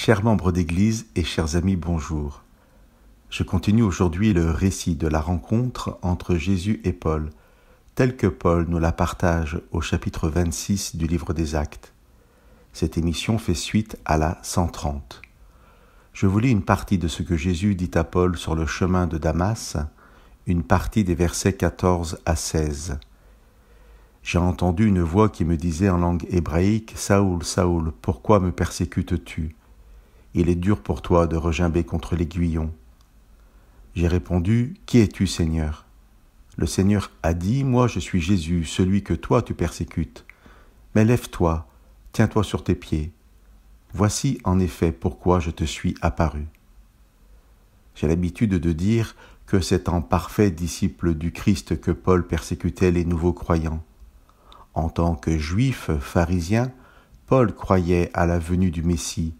Chers membres d'Église et chers amis, bonjour. Je continue aujourd'hui le récit de la rencontre entre Jésus et Paul, tel que Paul nous la partage au chapitre 26 du livre des Actes. Cette émission fait suite à la 130. Je vous lis une partie de ce que Jésus dit à Paul sur le chemin de Damas, une partie des versets 14 à 16. J'ai entendu une voix qui me disait en langue hébraïque « Saoul, Saoul, pourquoi me persécutes-tu ? Il est dur pour toi de regimber contre l'aiguillon. » J'ai répondu « Qui es-tu, Seigneur ?» Le Seigneur a dit « Moi, je suis Jésus, celui que toi tu persécutes. Mais lève-toi, tiens-toi sur tes pieds. Voici en effet pourquoi je te suis apparu. » J'ai l'habitude de dire que c'est en parfait disciple du Christ que Paul persécutait les nouveaux croyants. En tant que juif pharisien, Paul croyait à la venue du Messie,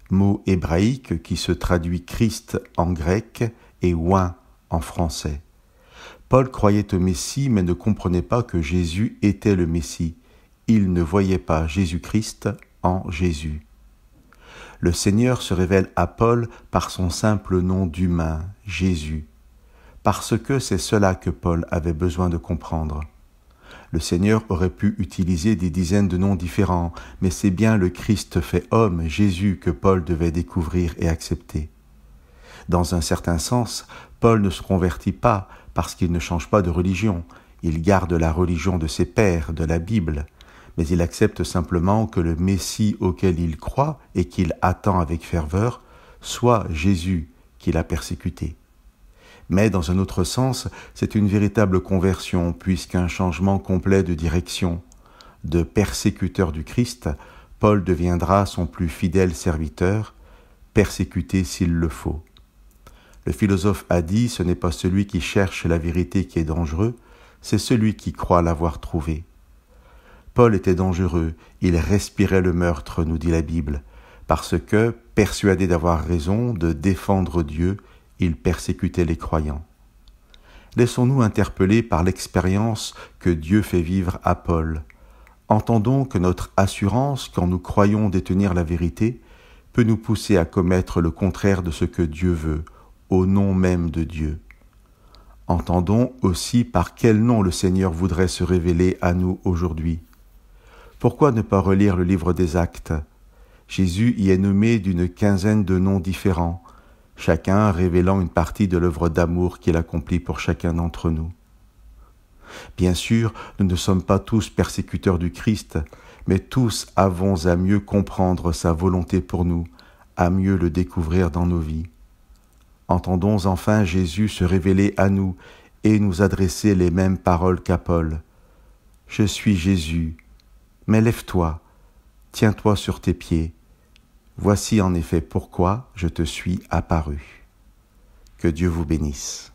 mot hébraïque qui se traduit Christ en grec et oint en français. Paul croyait au Messie mais ne comprenait pas que Jésus était le Messie. Il ne voyait pas Jésus-Christ en Jésus. Le Seigneur se révèle à Paul par son simple nom d'humain, Jésus, parce que c'est cela que Paul avait besoin de comprendre. Le Seigneur aurait pu utiliser des dizaines de noms différents, mais c'est bien le Christ fait homme, Jésus, que Paul devait découvrir et accepter. Dans un certain sens, Paul ne se convertit pas parce qu'il ne change pas de religion. Il garde la religion de ses pères, de la Bible, mais il accepte simplement que le Messie auquel il croit et qu'il attend avec ferveur soit Jésus qu'il a persécuté. Mais dans un autre sens, c'est une véritable conversion, puisqu'un changement complet de direction. De persécuteur du Christ, Paul deviendra son plus fidèle serviteur, persécuté s'il le faut. Le philosophe a dit « Ce n'est pas celui qui cherche la vérité qui est dangereux, c'est celui qui croit l'avoir trouvée. » Paul était dangereux, il respirait le meurtre, nous dit la Bible, parce que, persuadé d'avoir raison, de défendre Dieu, il persécutait les croyants. Laissons-nous interpeller par l'expérience que Dieu fait vivre à Paul. Entendons que notre assurance, quand nous croyons détenir la vérité, peut nous pousser à commettre le contraire de ce que Dieu veut, au nom même de Dieu. Entendons aussi par quel nom le Seigneur voudrait se révéler à nous aujourd'hui. Pourquoi ne pas relire le livre des Actes ? Jésus y est nommé d'une quinzaine de noms différents, chacun révélant une partie de l'œuvre d'amour qu'il accomplit pour chacun d'entre nous. Bien sûr, nous ne sommes pas tous persécuteurs du Christ, mais tous avons à mieux comprendre sa volonté pour nous, à mieux le découvrir dans nos vies. Entendons enfin Jésus se révéler à nous et nous adresser les mêmes paroles qu'à Paul. « Je suis Jésus, mais lève-toi, tiens-toi sur tes pieds. Voici en effet pourquoi je te suis apparu. » Que Dieu vous bénisse.